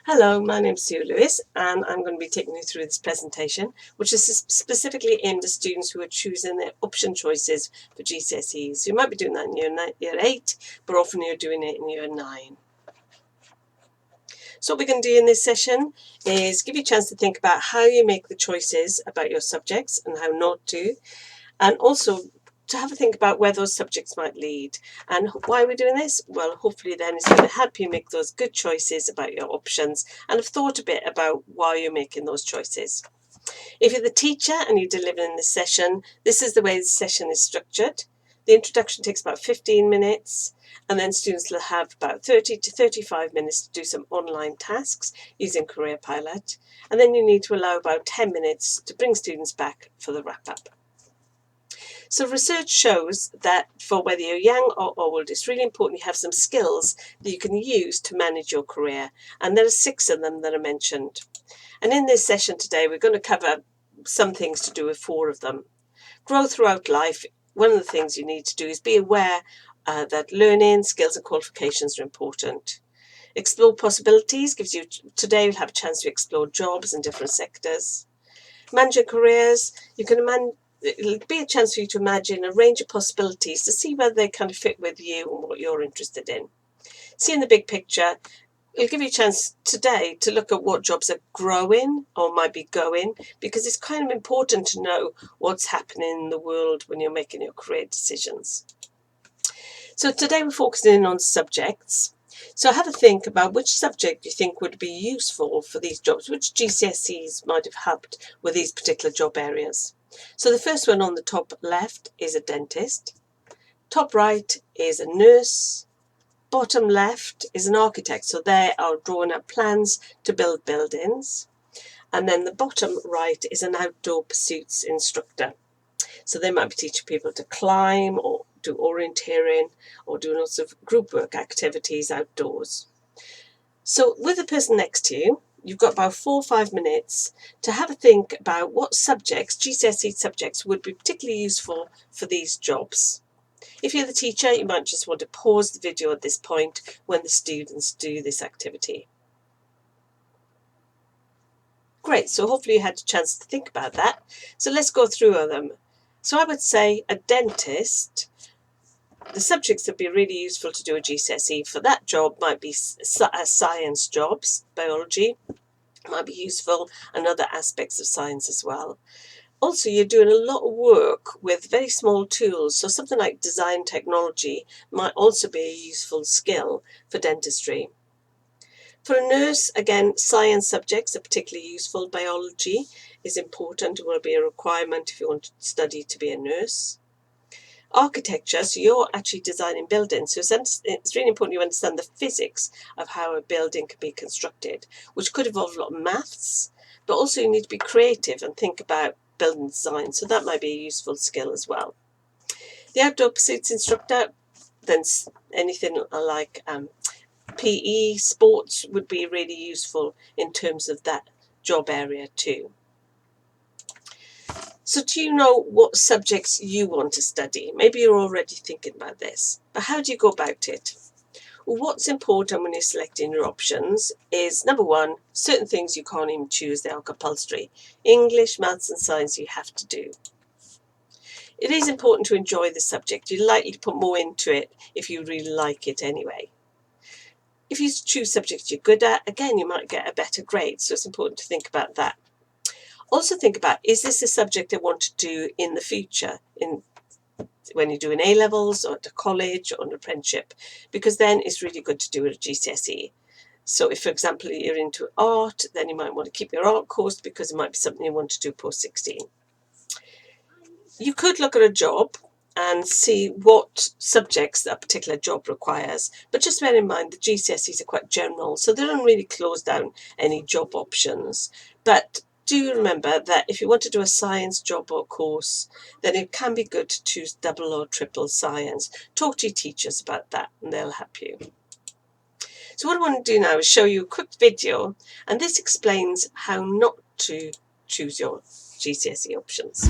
Hello, my name's Sue Lewis and I'm going to be taking you through this presentation, which is specifically aimed at students who are choosing their option choices for GCSEs. So you might be doing that in year 8, but often you're doing it in year 9. So what we're going to do in this session is give you a chance to think about how you make the choices about your subjects and how not to, and also to have a think about where those subjects might lead. And why we're doing this? Well, hopefully then it's going to help you make those good choices about your options and have thought a bit about why you're making those choices. If you're the teacher and you're delivering this session, this is the way the session is structured. The introduction takes about 15 minutes, and then students will have about 30 to 35 minutes to do some online tasks using Career Pilot. And then you need to allow about 10 minutes to bring students back for the wrap-up. So research shows that for whether you're young or old, it's really important you have some skills that you can use to manage your career. And there are 6 of them that are mentioned. And in this session today, we're going to cover some things to do with 4 of them. Grow throughout life. One of the things you need to do is be aware that learning, skills and qualifications are important. Explore possibilities gives you, today you'll have a chance to explore jobs in different sectors. Manage your careers. It'll be a chance for you to imagine a range of possibilities to see whether they kind of fit with you and what you're interested in. Seeing the big picture, it'll give you a chance today to look at what jobs are growing or might be going, because it's kind of important to know what's happening in the world when you're making your career decisions. So today we're focusing on subjects. So have a think about which subject you think would be useful for these jobs, which GCSEs might have helped with these particular job areas. So the first one on the top left is a dentist. Top right is a nurse. Bottom left is an architect. So they are drawing up plans to build buildings. And then the bottom right is an outdoor pursuits instructor. So they might be teaching people to climb or do orienteering or do lots of group work activities outdoors. So with the person next to you, you've got about 4 or 5 minutes to have a think about what subjects, GCSE subjects, would be particularly useful for these jobs. If you're the teacher, you might just want to pause the video at this point when the students do this activity. Great, so hopefully you had a chance to think about that. So let's go through them. So I would say a dentist, the subjects that would be really useful to do a GCSE for that job might be science jobs, biology might be useful, and other aspects of science as well. Also, you're doing a lot of work with very small tools, so something like design technology might also be a useful skill for dentistry. For a nurse, again, science subjects are particularly useful. Biology is important and will be a requirement if you want to study to be a nurse. Architecture, so you're actually designing buildings, so it's really important you understand the physics of how a building can be constructed, which could involve a lot of maths, but also you need to be creative and think about building design, so that might be a useful skill as well. The outdoor pursuits instructor, then anything like PE, sports would be really useful in terms of that job area too. So do you know what subjects you want to study? Maybe you're already thinking about this, but how do you go about it? Well, what's important when you're selecting your options is, number one, certain things you can't even choose, they are compulsory. English, maths and science you have to do. It is important to enjoy the subject. You're likely to put more into it if you really like it anyway. If you choose subjects you're good at, again, you might get a better grade, so it's important to think about that. Also think about, is this a subject I want to do in the future, when you're doing A-levels or at college or an apprenticeship, because then it's really good to do it at GCSE. So if, for example, you're into art, then you might want to keep your art course because it might be something you want to do post-16. You could look at a job and see what subjects that particular job requires. But just bear in mind the GCSEs are quite general, so they don't really close down any job options. But do remember that if you want to do a science job or course, then it can be good to choose double or triple science. Talk to your teachers about that and they'll help you. So what I want to do now is show you a quick video, and this explains how not to choose your GCSE options.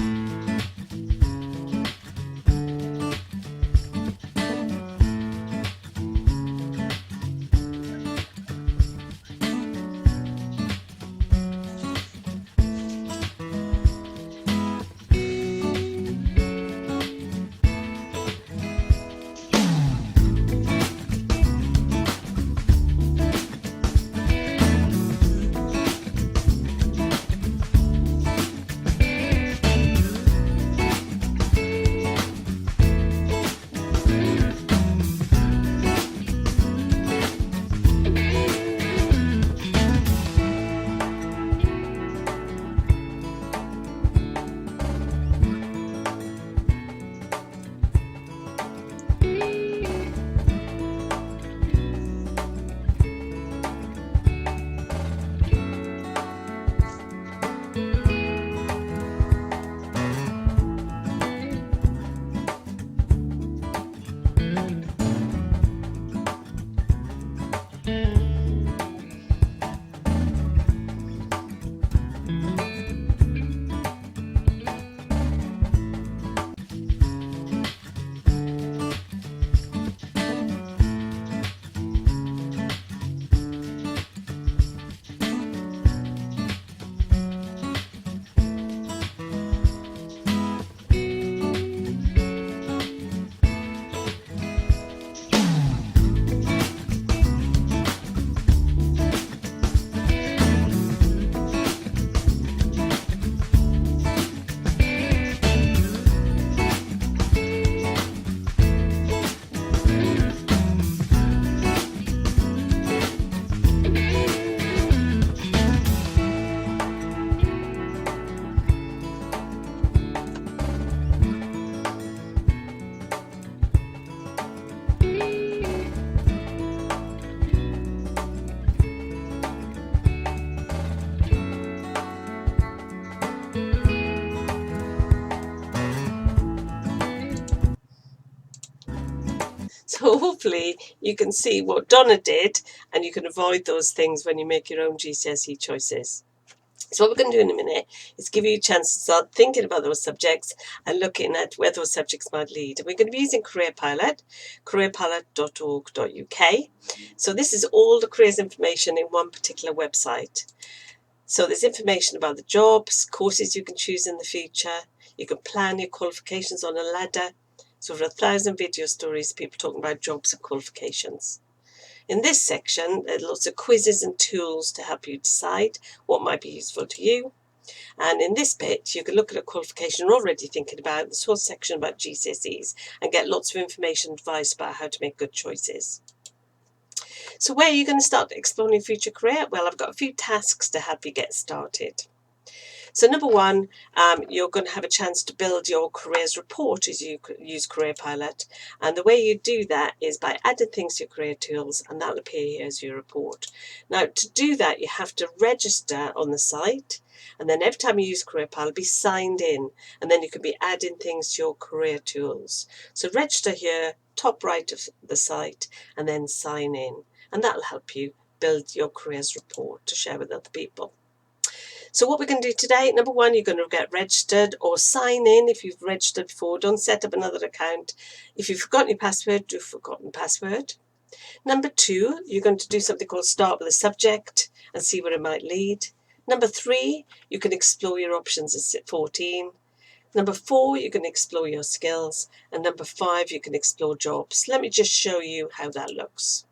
So hopefully you can see what Donna did and you can avoid those things when you make your own GCSE choices. So what we're going to do in a minute is give you a chance to start thinking about those subjects and looking at where those subjects might lead. And we're going to be using Career Pilot, careerpilot.org.uk. So this is all the careers information in one particular website. So there's information about the jobs, courses you can choose in the future. You can plan your qualifications on a ladder. So over 1,000 video stories, people talking about jobs and qualifications. In this section, there are lots of quizzes and tools to help you decide what might be useful to you. And in this bit, you can look at a qualification you're already thinking about, this whole section about GCSEs, and get lots of information and advice about how to make good choices. So where are you going to start exploring your future career? Well, I've got a few tasks to help you get started. So number one, you're going to have a chance to build your careers report as you use Career Pilot. And the way you do that is by adding things to your career tools, and that'll appear here as your report. Now, to do that, you have to register on the site. And then every time you use Career Pilot, be signed in. And then you can be adding things to your career tools. So register here, top right of the site, and then sign in. And that'll help you build your careers report to share with other people. So what we're going to do today, number one, you're going to get registered or sign in if you've registered before. Don't set up another account. If you've forgotten your password, do forgotten password. Number two, you're going to do something called start with a subject and see where it might lead. Number three, you can explore your options at 14. Number four, you can explore your skills. And number five, you can explore jobs. Let me just show you how that looks.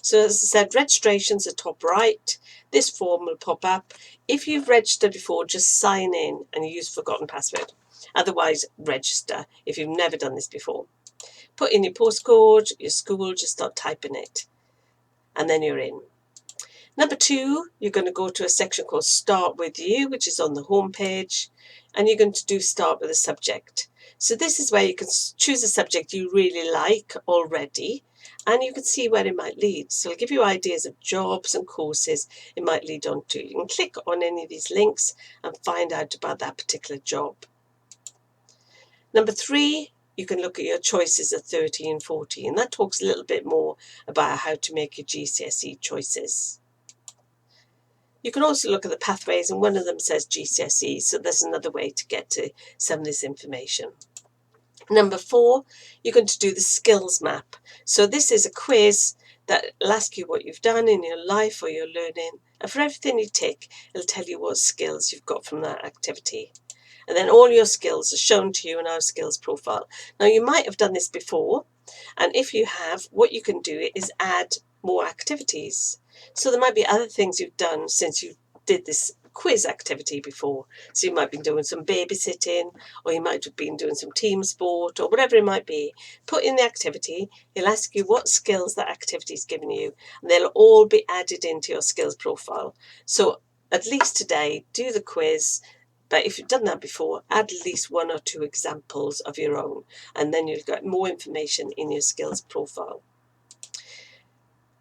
So as I said, registration's at top right. This form will pop up. If you've registered before, just sign in and use forgotten password. Otherwise, register if you've never done this before. Put in your postcode, your school, just start typing it. And then you're in. Number two, you're going to go to a section called Start With You, which is on the home page. And you're going to do Start With a Subject. So this is where you can choose a subject you really like already, and you can see where it might lead. So it'll give you ideas of jobs and courses it might lead on to. You can click on any of these links and find out about that particular job. Number three, you can look at your choices at 13 and 14. That talks a little bit more about how to make your GCSE choices. You can also look at the pathways, and one of them says GCSE, so there's another way to get to some of this information. Number four, you're going to do the skills map. So this is a quiz that will ask you what you've done in your life or your learning. And for everything you tick, it'll tell you what skills you've got from that activity. And then all your skills are shown to you in our skills profile. Now, you might have done this before. And if you have, what you can do is add more activities. So there might be other things you've done since you did this quiz activity before. So you might be doing some babysitting, or you might have been doing some team sport, or whatever it might be. Put in the activity. He'll ask you what skills that activity's given you, and they'll all be added into your skills profile. So at least today, do the quiz. But if you've done that before, add at least one or two examples of your own, and then you'll get more information in your skills profile.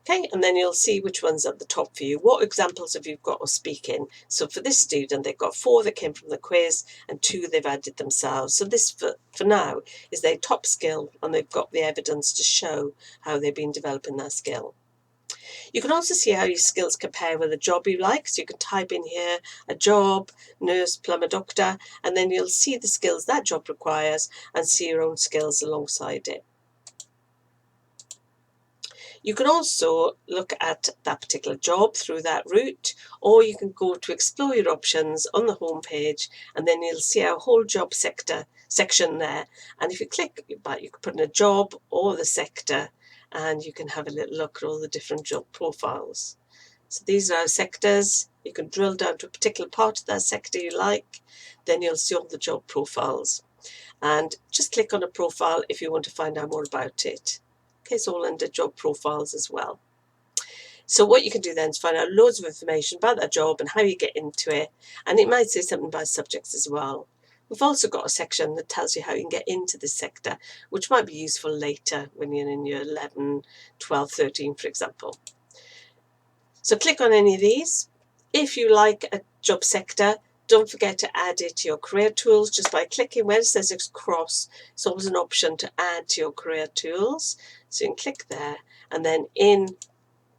Okay, and then you'll see which one's at the top for you. What examples have you got of speaking? So for this student, they've got 4 that came from the quiz and 2 they've added themselves. So this, for now, is their top skill, and they've got the evidence to show how they've been developing that skill. You can also see how your skills compare with a job you like. So you can type in here a job, nurse, plumber, doctor, and then you'll see the skills that job requires and see your own skills alongside it. You can also look at that particular job through that route, or you can go to explore your options on the home page, and then you'll see our whole job section there. And if you click, you can put in a job or the sector, and you can have a little look at all the different job profiles. So these are our sectors. You can drill down to a particular part of that sector you like, then you'll see all the job profiles. And just click on a profile if you want to find out more about it. Okay, it's all under job profiles as well. So what you can do then is find out loads of information about that job and how you get into it. And it might say something about subjects as well. We've also got a section that tells you how you can get into this sector, which might be useful later when you're in year 11, 12, 13, for example. So click on any of these. If you like a job sector, Don't forget to add it to your career tools just by clicking where it says cross. It's always an option to add to your career tools. So you can click there, and then in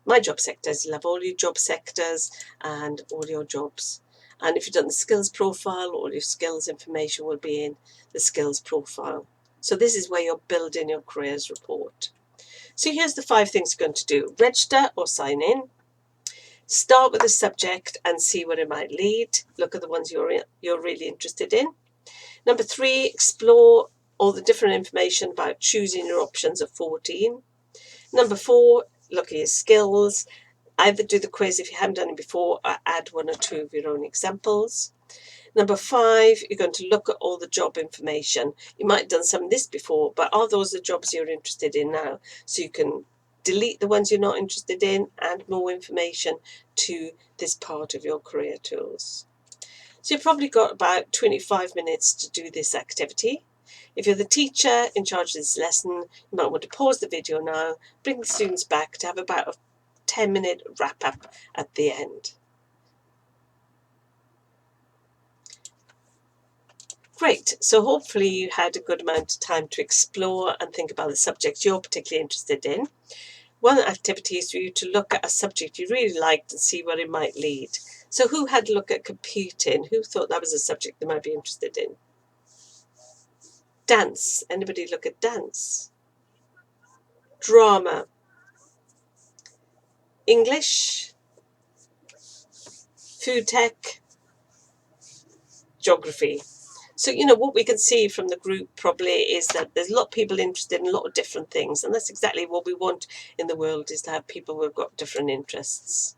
My Job Sectors, you'll have all your job sectors and all your jobs. And if you've done the skills profile, all your skills information will be in the skills profile. So this is where you're building your careers report. So here's the 5 things you're going to do. Register or sign in. Start with a subject and see where it might lead. Look at the ones you're really interested in. Number 3, explore all the different information about choosing your options of 14. Number 4, look at your skills. Either do the quiz if you haven't done it before, or add 1 or 2 of your own examples. Number 5, you're going to look at all the job information. You might have done some of this before, but are those the jobs you're interested in now? So you can delete the ones you're not interested in, add more information to this part of your career tools. So you've probably got about 25 minutes to do this activity. If you're the teacher in charge of this lesson, you might want to pause the video now, bring the students back to have about a 10-minute wrap up at the end. Great, so hopefully you had a good amount of time to explore and think about the subjects you're particularly interested in. One activity is for you to look at a subject you really liked and see where it might lead. So who had a look at computing? Who thought that was a subject they might be interested in? Dance. Anybody look at dance? Drama. English. Food tech. Geography. So, what we can see from the group probably is that there's a lot of people interested in a lot of different things. And that's exactly what we want in the world, is to have people who've got different interests.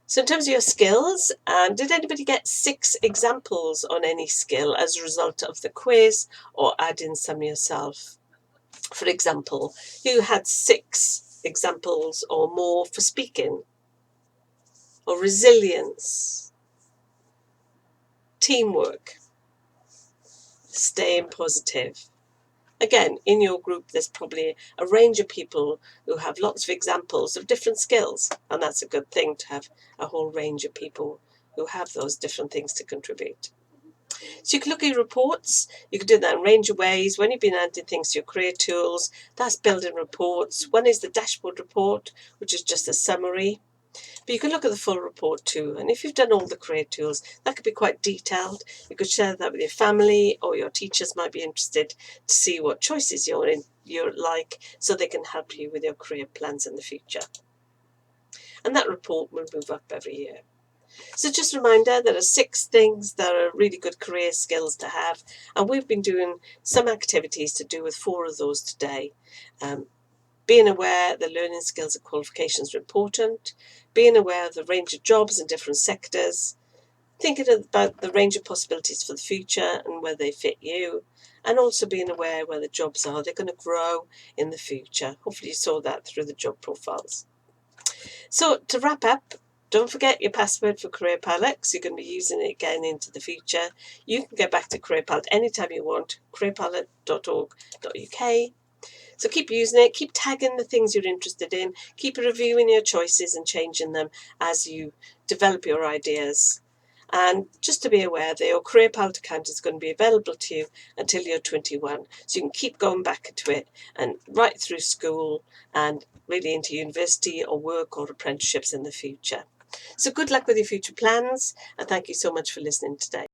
So in terms of your skills, did anybody get 6 examples on any skill as a result of the quiz, or add in some yourself? For example, who had 6 examples or more for speaking, or resilience, teamwork, staying positive? Again, in your group, there's probably a range of people who have lots of examples of different skills, and that's a good thing to have a whole range of people who have those different things to contribute. So you can look at your reports. You can do that in a range of ways. When you've been adding things to your career tools, that's building reports. One is the dashboard report, which is just a summary. But you can look at the full report too. And if you've done all the career tools, that could be quite detailed. You could share that with your family, or your teachers might be interested to see what choices you're like, so they can help you with your career plans in the future. And that report will move up every year. So just a reminder, there are 6 things that are really good career skills to have. And we've been doing some activities to do with 4 of those today. Being aware that learning skills and qualifications are important, being aware of the range of jobs in different sectors, thinking about the range of possibilities for the future and where they fit you, and also being aware where the jobs are. They're going to grow in the future. Hopefully you saw that through the job profiles. So to wrap up, don't forget your password for Career Palette, because you're going to be using it again into the future. You can get back to Career Palette anytime you want, careerpalette.org.uk. So keep using it, keep tagging the things you're interested in, keep reviewing your choices and changing them as you develop your ideas. And just to be aware that your Career Palette account is going to be available to you until you're 21. So you can keep going back into it and right through school and really into university or work or apprenticeships in the future. So good luck with your future plans, and thank you so much for listening today.